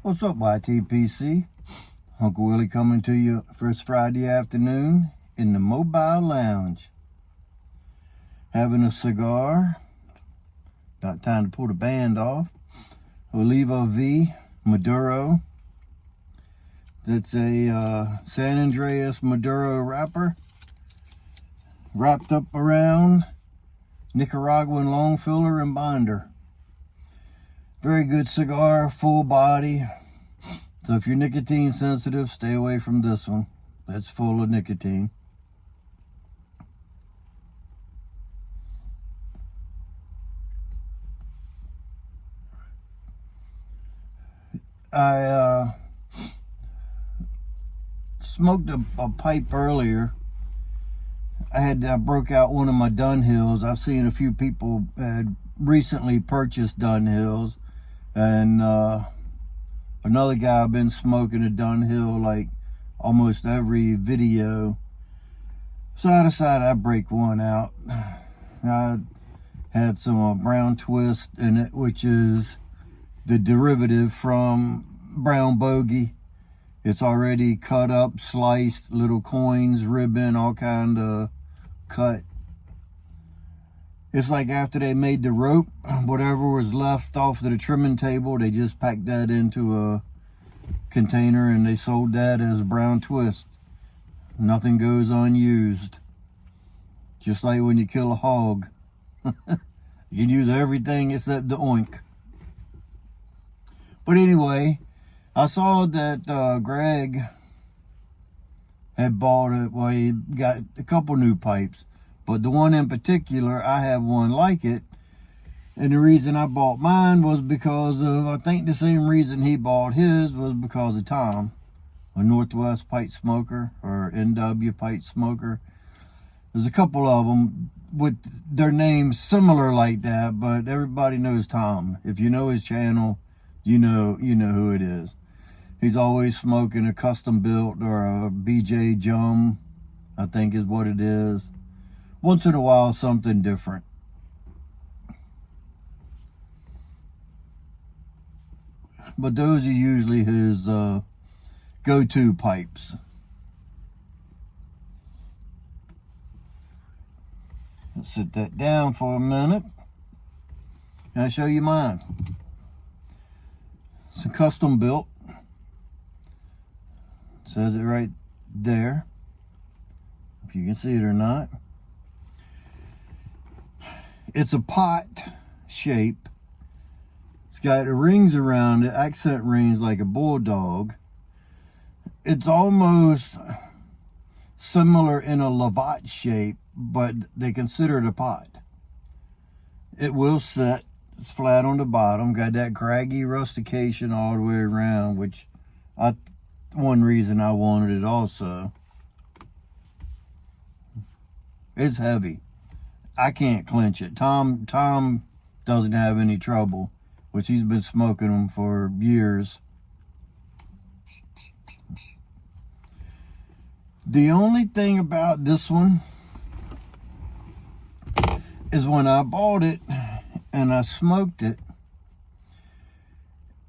What's up, YTPC? Uncle Willie coming to you first Friday afternoon in the mobile lounge. Having a cigar. About time to pull the band off. Oliva V Maduro. That's a San Andreas Maduro wrapper. Wrapped up around Nicaraguan long filler and binder. Very good cigar, full body. So if you're nicotine sensitive, stay away from this one. That's full of nicotine. I smoked a pipe earlier. I broke out one of my Dunhills. I've seen a few people had recently purchased Dunhills, and another guy been smoking a Dunhill like almost every video. So I decided I'd break one out. I had some brown twist in it, which is the derivative from brown bogey. It's already cut up, sliced, little coins, ribbon, all kind of cut. It's like after they made the rope, whatever was left off the trimming table, they just packed that into a container and they sold that as brown twist. Nothing goes unused. Just like when you kill a hog. You can use everything except the oink. But anyway, I saw that Greg had bought it. Well, he got a couple new pipes. But the one in particular, I have one like it. And the reason I bought mine was because of, I think the same reason he bought his was because of Tom, a Northwest pipe smoker or NW pipe smoker. There's a couple of them with their names similar like that, but everybody knows Tom. If you know his channel, you know who it is. He's always smoking a Custombilt or a BJ Jum, I think is what it is. Once in a while, something different. But those are usually his go-to pipes. Let's sit that down for a minute. And I'll show you mine. It's a Custombilt. Says it right there. If you can see it or not. It's a pot shape. It's got rings around it, accent rings like a bulldog. It's almost similar in a lavatte shape, but they consider it a pot. It will set. It's flat on the bottom. Got that craggy rustication all the way around, which one reason I wanted it also. It's heavy. I can't clench it. Tom doesn't have any trouble, which he's been smoking them for years. The only thing about this one is when I bought it and I smoked it,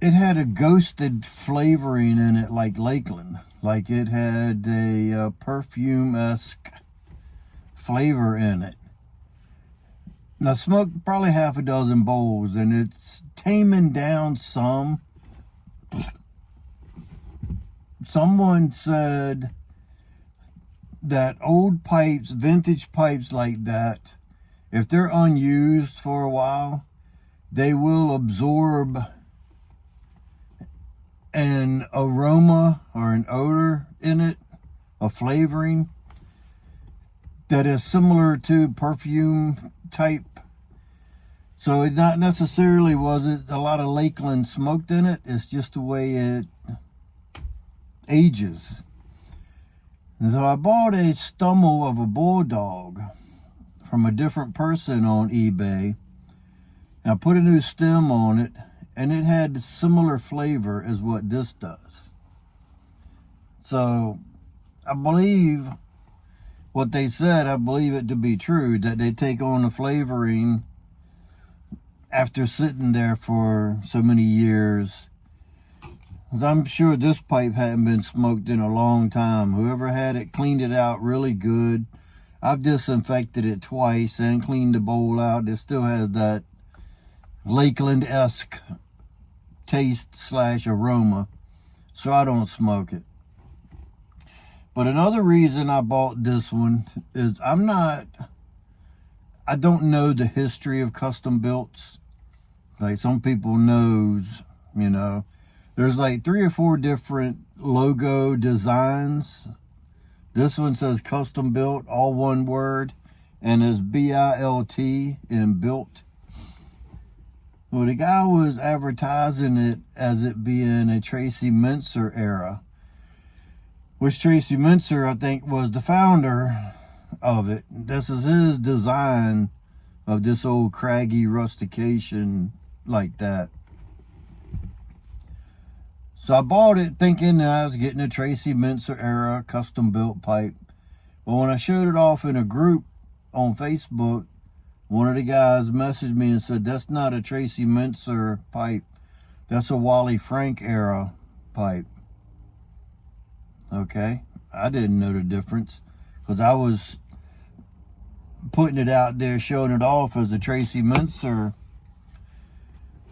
it had a ghosted flavoring in it like Lakeland. Like it had a perfume-esque flavor in it. And I smoked probably half a dozen bowls, and it's taming down some. Someone said that old pipes, vintage pipes like that, if they're unused for a while, they will absorb an aroma or an odor in it, a flavoring that is similar to perfume type. So it not necessarily wasn't a lot of Lakeland smoked in it. It's just the way it ages. And so I bought a stummel of a bulldog from a different person on eBay. And I put a new stem on it, and it had similar flavor as what this does. So I believe what they said, I believe it to be true, that they take on the flavoring after sitting there for so many years I'm sure this pipe hadn't been smoked in a long time. Whoever had it cleaned it out really good. I've disinfected it twice and cleaned the bowl out. It still has that Lakeland-esque taste / aroma, so I don't smoke it. But another reason I bought this one is I don't know the history of Custombilts. Like some people knows, you know. There's like 3 or 4 different logo designs. This one says Custombilt, all one word, and is BILT in built. Well, the guy was advertising it as it being a Tracy Mincer era, which Tracy Mincer, I think, was the founder of it. This is his design of this old craggy rustication like that. So I bought it thinking that I was getting a Tracy Mincer era Custombilt pipe. But when I showed it off in a group on Facebook, one of the guys messaged me and said, that's not a Tracy Mincer pipe. That's a Wally Frank era pipe. Okay, I didn't know the difference because I was putting it out there, showing it off as a Tracy Mincer.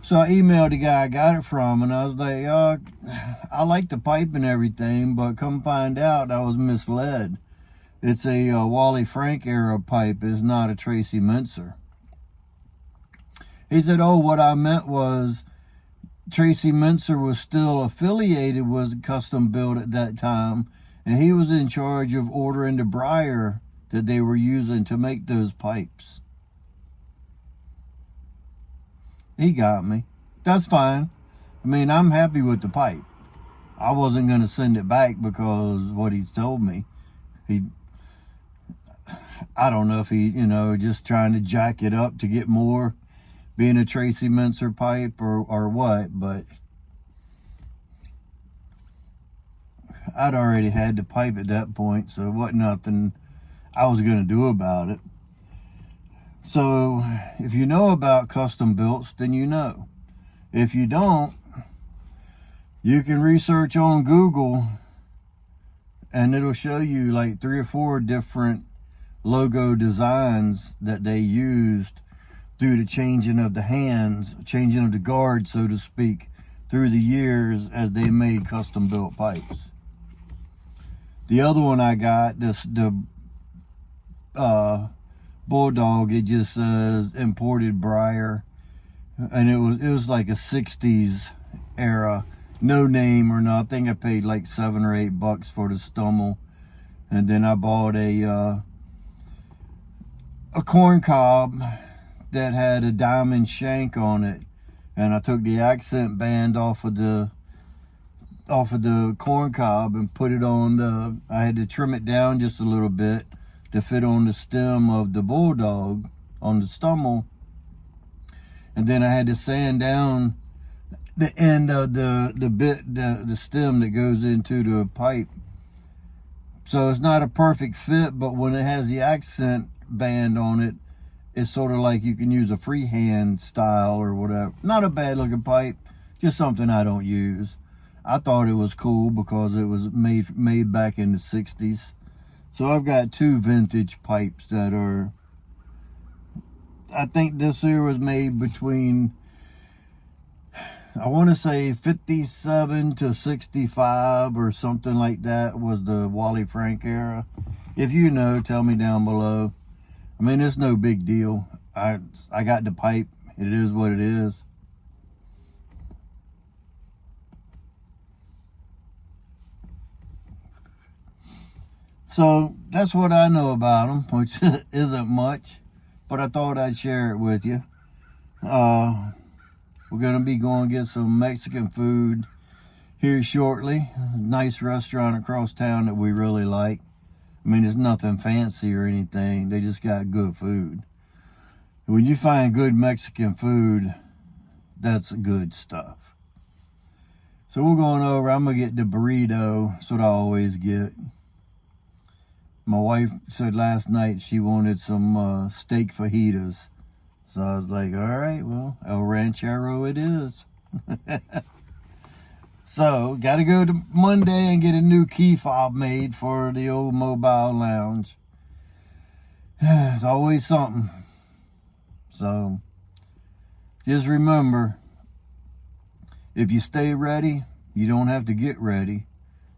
So I emailed the guy I got it from, and I was like, I like the pipe and everything, but come find out I was misled. It's a Wally Frank era pipe. It's not a Tracy Mincer. He said, oh, what I meant was Tracy Mincer was still affiliated with Custombilt at that time, and he was in charge of ordering the briar that they were using to make those pipes. He got me. That's fine. I mean, I'm happy with the pipe. I wasn't going to send it back because what he's told me. I don't know if he, just trying to jack it up to get more, being a Tracy Mincer pipe or what, but I'd already had the pipe at that point, so it wasn't nothing I was going to do about it. So if you know about Custombilts, then you know. If you don't, you can research on Google and it'll show you like 3 or 4 different logo designs that they used through the changing of the hands, changing of the guard, so to speak, through the years as they made Custombilt pipes. The other one I got, the Bulldog, it just says imported briar, and it was like a 60s era, no name or nothing. I paid like $7 or $8 for the Stummel, and then I bought a corn cob that had a diamond shank on it, and I took the accent band off of the corn cob and put it on I had to trim it down just a little bit to fit on the stem of the Bulldog on the Stummel, and then I had to sand down the end of the stem that goes into the pipe. So it's not a perfect fit, but when it has the accent band on it, it's sort of like you can use a freehand style or whatever. Not a bad looking pipe, just something I don't use. I thought it was cool because it was made back in the 60s. So I've got 2 vintage pipes that are, I think this here was made between, I want to say 57 to 65 or something like that was the Wally Frank era. If you know, tell me down below. I mean, it's no big deal. I got the pipe. It is what it is. So that's what I know about them, which isn't much, but I thought I'd share it with you. We're going to be going to get some Mexican food here shortly. A nice restaurant across town that we really like. I mean, it's nothing fancy or anything. They just got good food. When you find good Mexican food, that's good stuff. So we're going over. I'm going to get the burrito. That's what I always get. My wife said last night she wanted some steak fajitas. So I was like, all right, well, El Ranchero it is. So, got to go to Monday and get a new key fob made for the old mobile lounge. It's always something. So, just remember, if you stay ready, you don't have to get ready.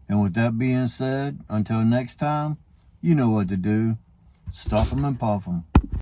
And with that being said, until next time, you know what to do. Stuff them and puff them.